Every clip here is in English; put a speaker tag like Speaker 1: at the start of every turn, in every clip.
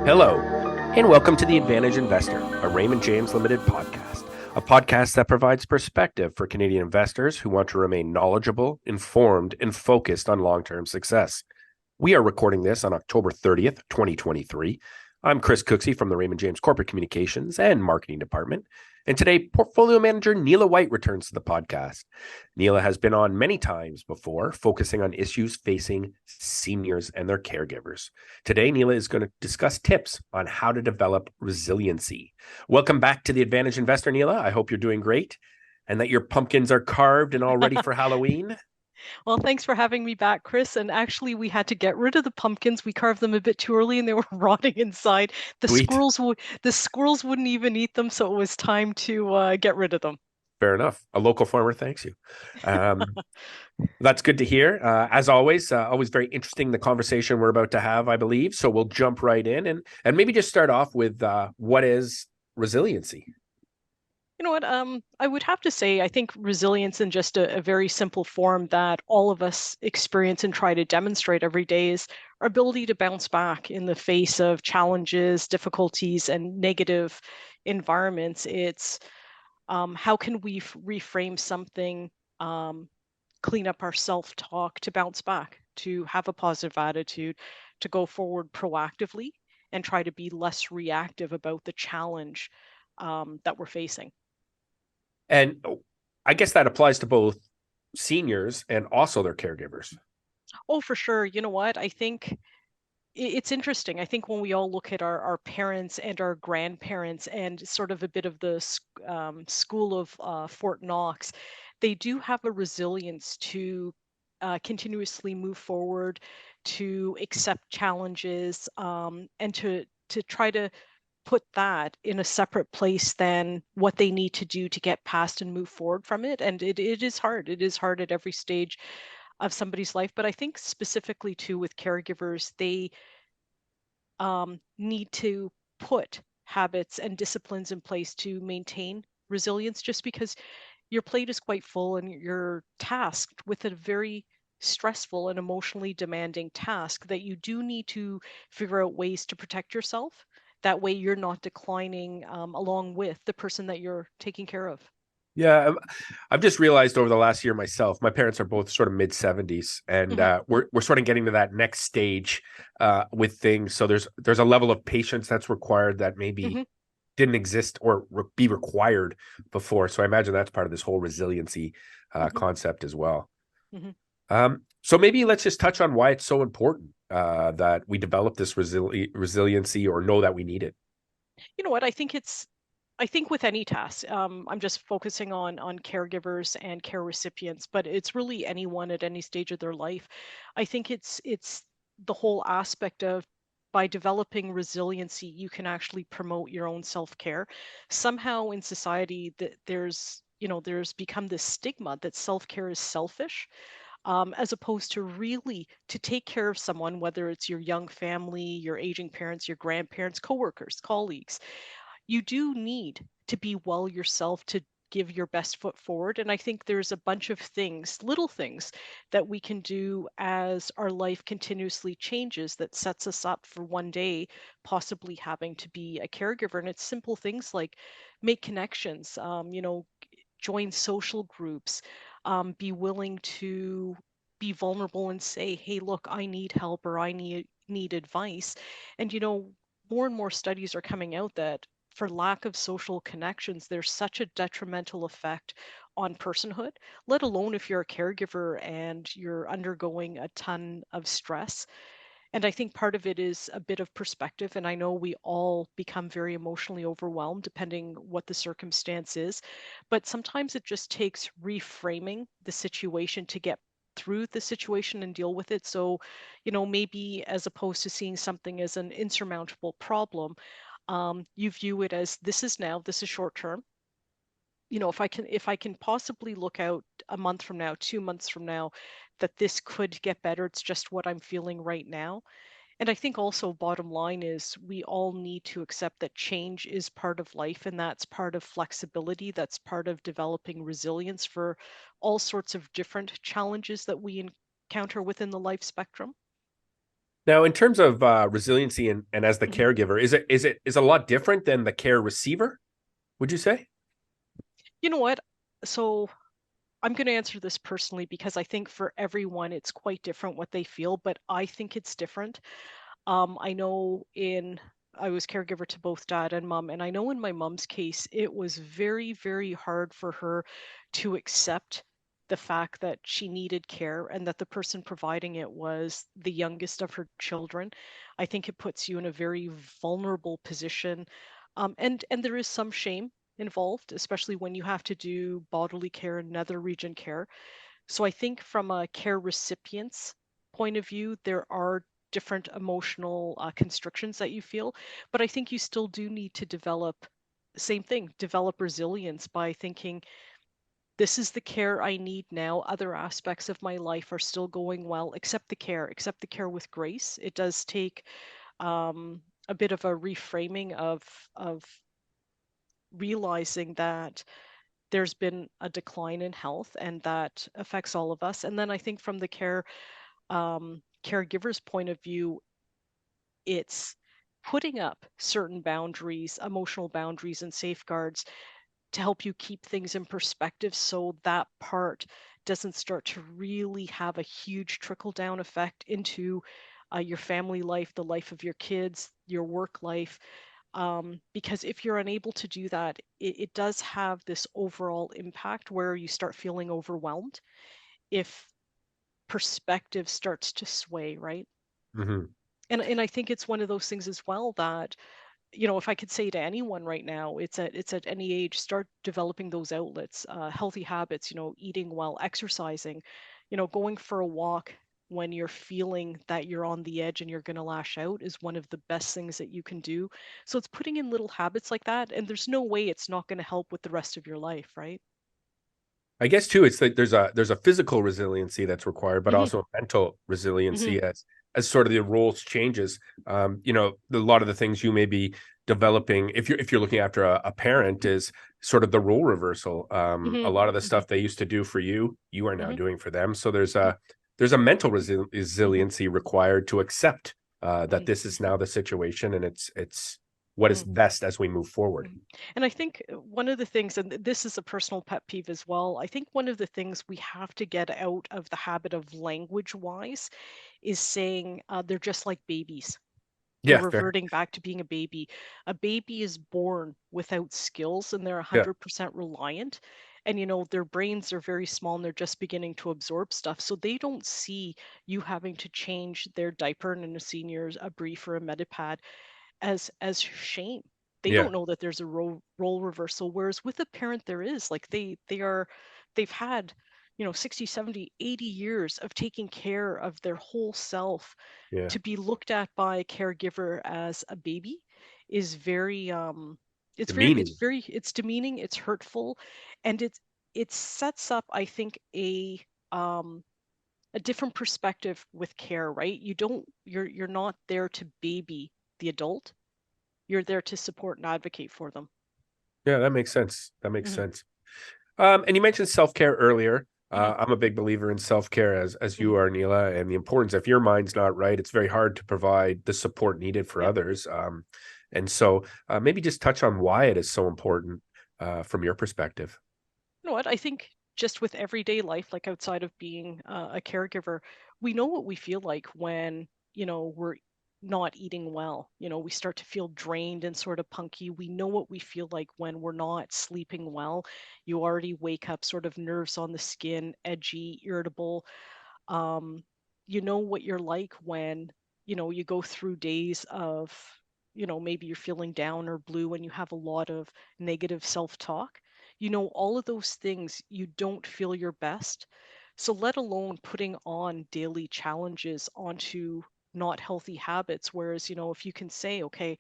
Speaker 1: Hello, and welcome to The Advantage Investor, a Raymond James Limited podcast, a podcast that provides perspective for Canadian investors who want to remain knowledgeable, informed, and focused on long term success. We are recording this on October 30th, 2023. I'm Chris Cooksey from the Raymond James Corporate Communications and Marketing Department. And today, Portfolio Manager Neela White returns to the podcast. Neela has been on many times before, focusing on issues facing seniors and their caregivers. Today, Neela is going to discuss tips on how to develop resiliency. Welcome back to the Advantage Investor, Neela. I hope you're doing great and that your pumpkins are carved and all ready for Halloween.
Speaker 2: Well, thanks for having me back, Chris. And actually, we had to get rid of the pumpkins. We carved them a bit too early, and they were rotting inside.
Speaker 1: Sweet.
Speaker 2: The squirrels wouldn't even eat them, so it was time to get rid of them.
Speaker 1: Fair enough. A local farmer thanks you. That's good to hear. As always, always very interesting the conversation we're about to have, I believe. So we'll jump right in and maybe just start off with what is resiliency?
Speaker 2: You know what? I would have to say, I think resilience in just a very simple form that all of us experience and try to demonstrate every day is our ability to bounce back in the face of challenges, difficulties, and negative environments. It's how can we reframe something, clean up our self-talk to bounce back, to have a positive attitude, to go forward proactively and try to be less reactive about the challenge that we're facing.
Speaker 1: And I guess that applies to both seniors and also their caregivers.
Speaker 2: Oh, for sure. You know what? I think it's interesting. I think when we all look at our parents and our grandparents and sort of a bit of the school of Fort Knox, they do have a resilience to continuously move forward, to accept challenges, and to try to put that in a separate place than what they need to do to get past and move forward from it. And it is hard. It is hard at every stage of somebody's life. But I think specifically too with caregivers, they need to put habits and disciplines in place to maintain resilience just because your plate is quite full and you're tasked with a very stressful and emotionally demanding task that you do need to figure out ways to protect yourself. That way you're not declining along with the person that you're taking care of.
Speaker 1: Yeah, I've just realized over the last year myself, my parents are both sort of mid 70s, and
Speaker 2: Hmm.
Speaker 1: we're sort of getting to that next stage with things. So there's a level of patience that's required that maybe
Speaker 2: Hmm.
Speaker 1: didn't exist or be required before. So I imagine that's part of this whole resiliency
Speaker 2: Hmm.
Speaker 1: concept as well.
Speaker 2: Hmm.
Speaker 1: So maybe let's just touch on why it's so important that we develop this resiliency or know that we need it.
Speaker 2: You know what? I think with any task, I'm just focusing on caregivers and care recipients, but it's really anyone at any stage of their life. I think it's the whole aspect of by developing resiliency, you can actually promote your own self-care. Somehow in society that there's become this stigma that self-care is selfish, as opposed to really to take care of someone, whether it's your young family, your aging parents, your grandparents, coworkers, colleagues. You do need to be well yourself to give your best foot forward. And I think there's a bunch of things, little things that we can do as our life continuously changes that sets us up for one day possibly having to be a caregiver. And it's simple things like make connections, join social groups, be willing to be vulnerable and say, hey, look, I need help or I need advice. And more and more studies are coming out that for lack of social connections, there's such a detrimental effect on personhood, let alone if you're a caregiver and you're undergoing a ton of stress. And I think part of it is a bit of perspective. And I know we all become very emotionally overwhelmed depending what the circumstance is. But sometimes it just takes reframing the situation to get through the situation and deal with it. So, maybe as opposed to seeing something as an insurmountable problem, you view it as this is now, this is short term. If I can possibly look out a month from now, 2 months from now, that this could get better. It's just what I'm feeling right now. And I think also bottom line is we all need to accept that change is part of life and that's part of flexibility. That's part of developing resilience for all sorts of different challenges that we encounter within the life spectrum.
Speaker 1: Now, in terms of resiliency and as the
Speaker 2: Mhm.
Speaker 1: caregiver, is a lot different than the care receiver? Would you say?
Speaker 2: You know what? So I'm going to answer this personally because I think for everyone it's quite different what they feel, but I think it's different. I know I was caregiver to both dad and mom, and I know in my mom's case, it was very, very hard for her to accept the fact that she needed care and that the person providing it was the youngest of her children. I think it puts you in a very vulnerable position, and there is some shame involved, especially when you have to do bodily care and nether region care. So I think from a care recipient's point of view, there are different emotional constrictions that you feel, but I think you still do need to develop, same thing, develop resilience by thinking, this is the care I need now. Other aspects of my life are still going well, accept the care with grace. It does take a bit of a reframing of realizing that there's been a decline in health and that affects all of us. And then I think from the caregiver's point of view, it's putting up certain boundaries, emotional boundaries and safeguards to help you keep things in perspective so that part doesn't start to really have a huge trickle down effect into your family life, the life of your kids, your work life. Because if you're unable to do that, it does have this overall impact where you start feeling overwhelmed if perspective starts to sway, right?
Speaker 1: Mm-hmm.
Speaker 2: And I think it's one of those things as well that, if I could say to anyone right now, it's at any age, start developing those outlets, healthy habits, eating well, exercising, going for a walk when you're feeling that you're on the edge and you're going to lash out is one of the best things that you can do. So it's putting in little habits like that, and there's no way it's not going to help with the rest of your life, right?
Speaker 1: I guess too, it's like there's a physical resiliency that's required, but
Speaker 2: Hmm.
Speaker 1: also a mental
Speaker 2: Hmm.
Speaker 1: resiliency as sort of the roles changes. A lot of the things you may be developing if you're looking after a parent is sort of the role reversal. A
Speaker 2: Hmm.
Speaker 1: lot of the
Speaker 2: Hmm.
Speaker 1: stuff they used to do for you, you are now
Speaker 2: Hmm.
Speaker 1: doing for them. So there's a mental
Speaker 2: Hmm.
Speaker 1: resiliency required to accept that
Speaker 2: Hmm.
Speaker 1: this is now the situation and it's what is
Speaker 2: Hmm.
Speaker 1: best as we move forward.
Speaker 2: Mhm. And I think one of the things, and this is a personal pet peeve as well, I think one of the things we have to get out of the habit of language wise is saying they're just like babies. They're
Speaker 1: Yeah, fair.
Speaker 2: reverting back to being a baby. A baby is born without skills and they're
Speaker 1: Yeah,
Speaker 2: 100% reliant. And, their brains are very small and they're just beginning to absorb stuff. So they don't see you having to change their diaper and in a senior's a brief or a medipad as shame. They
Speaker 1: yeah,
Speaker 2: don't know that there's a role reversal, whereas with a parent there is. Like they've had 60, 70, 80 years of taking care of their whole self.
Speaker 1: yeah.
Speaker 2: To be looked at by a caregiver as a baby is very
Speaker 1: Demeaning.
Speaker 2: it's demeaning, it's hurtful, and it sets up, I think, um a different perspective with care, right? You're not there to baby the adult. You're there to support and advocate for them.
Speaker 1: Yeah, that makes sense. That makes
Speaker 2: Hmm.
Speaker 1: sense. And you mentioned self care earlier.
Speaker 2: Hmm.
Speaker 1: I'm a big believer in self care as you
Speaker 2: Hmm.
Speaker 1: are, Neela, and the importance. If your mind's not right, it's very hard to provide the support needed for
Speaker 2: Yep.
Speaker 1: others. And so maybe just touch on why it is so important from your perspective.
Speaker 2: You know what? I think just with everyday life, like outside of being a caregiver, we know what we feel like when, we're not eating well. We start to feel drained and sort of punky. We know what we feel like when we're not sleeping well. You already wake up sort of nerves on the skin, edgy, irritable. um, you know what you're like when you go through days of maybe you're feeling down or blue and you have a lot of negative self-talk. All of those things, you don't feel your best. So let alone putting on daily challenges onto not healthy habits. Whereas if you can say, okay,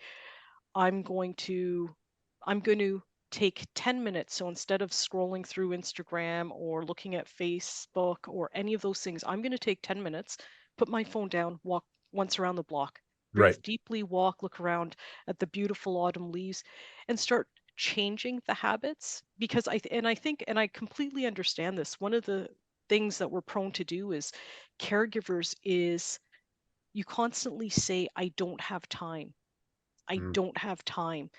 Speaker 2: I'm going to I'm going to take 10 minutes. So instead of scrolling through Instagram or looking at Facebook or any of those things, I'm going to take 10 minutes, put my phone down, walk once around the block, breathe
Speaker 1: Right.
Speaker 2: deeply, walk, look around at the beautiful autumn leaves and start changing the habits. Because I think and I completely understand this. One of the things that we're prone to do is caregivers is you constantly say, I don't have time. I
Speaker 1: Mm,
Speaker 2: don't have time.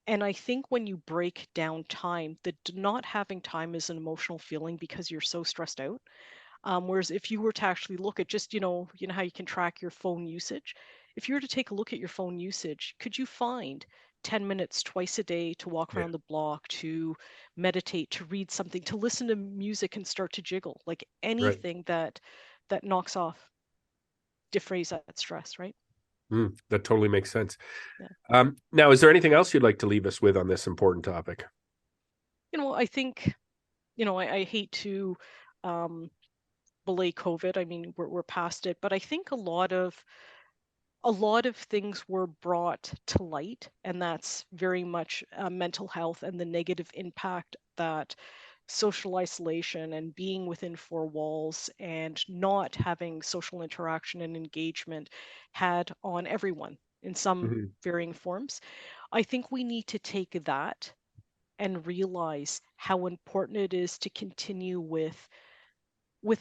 Speaker 2: And I think when you break down time, that not having time is an emotional feeling because you're so stressed out. Whereas if you were to actually look at just, you know how you can track your phone usage. If you were to take a look at your phone usage, could you find 10 minutes twice a day to walk
Speaker 1: yeah,
Speaker 2: around the block, to meditate, to read something, to listen to music and start to jiggle, like
Speaker 1: right.
Speaker 2: anything that knocks off, defrays that stress, right?
Speaker 1: That totally makes sense.
Speaker 2: Yeah.
Speaker 1: Now, is there anything else you'd like to leave us with on this important topic?
Speaker 2: I think, I hate to um, belay COVID. I mean, we're past it, but I think a lot of things were brought to light, and that's very much mental health and the negative impact that social isolation and being within four walls and not having social interaction and engagement had on everyone in some
Speaker 1: Mhm.
Speaker 2: varying forms. I think we need to take that and realize how important it is to continue with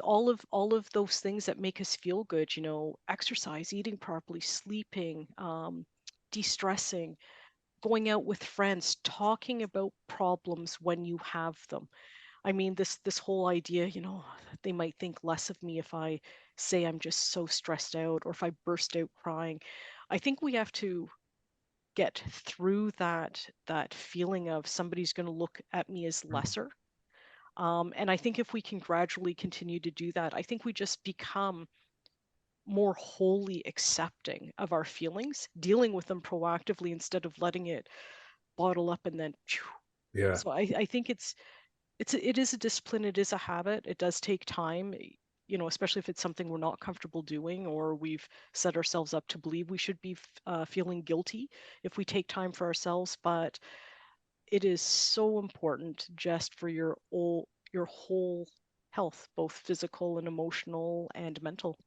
Speaker 2: all of those things that make us feel good, exercise, eating properly, sleeping, de-stressing, going out with friends, talking about problems when you have them. I mean, this whole idea, they might think less of me if I say I'm just so stressed out or if I burst out crying. I think we have to get through that feeling of somebody's going to look at me as lesser. And I think if we can gradually continue to do that, I think we just become more wholly accepting of our feelings, dealing with them proactively instead of letting it bottle up and then phew.
Speaker 1: Yeah.
Speaker 2: So I think it is a discipline, it is a habit, it does take time, especially if it's something we're not comfortable doing or we've set ourselves up to believe we should be feeling guilty if we take time for ourselves. But it is so important just for your whole health, both physical and emotional and mental.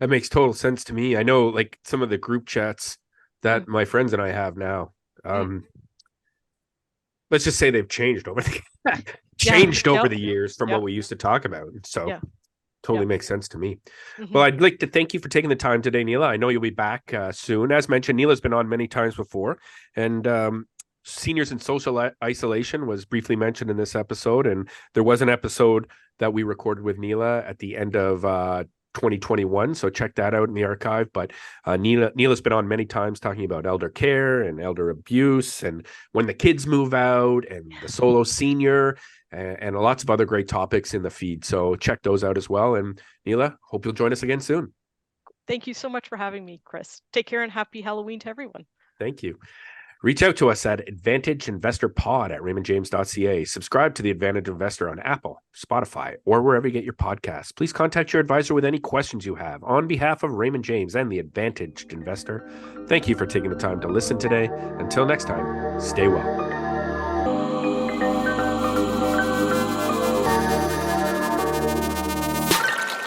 Speaker 1: That makes total sense to me. I know, like, some of the group chats
Speaker 2: Mm,
Speaker 1: that my friends and I have now.
Speaker 2: mm.
Speaker 1: Um, let's just say they've changed over the
Speaker 2: Yeah.
Speaker 1: changed over
Speaker 2: Yep.
Speaker 1: the years from what
Speaker 2: Yep.
Speaker 1: we used to talk about. So
Speaker 2: Yeah.
Speaker 1: totally
Speaker 2: Yep.
Speaker 1: makes sense to me. Well,
Speaker 2: Hmm.
Speaker 1: I'd like to thank you for taking the time today, Neela. I know you'll be back soon. As mentioned, Neela's been on many times before, and seniors in social isolation was briefly mentioned in this episode. And there was an episode that we recorded with Neela at the end of 2021. So check that out in the archive. But Neela's been on many times talking about elder care and elder abuse and when the kids move out and the solo senior and lots of other great topics in the feed. So check those out as well. And Neela, hope you'll join us again soon.
Speaker 2: Thank you so much for having me, Chris. Take care and happy Halloween to everyone.
Speaker 1: Thank you. Reach out to us at Advantage Investor Pod at raymondjames.ca. Subscribe to the Advantage Investor on Apple, Spotify, or wherever you get your podcasts. Please contact your advisor with any questions you have. On behalf of Raymond James and the Advantaged Investor, thank you for taking the time to listen today. Until next time, stay well.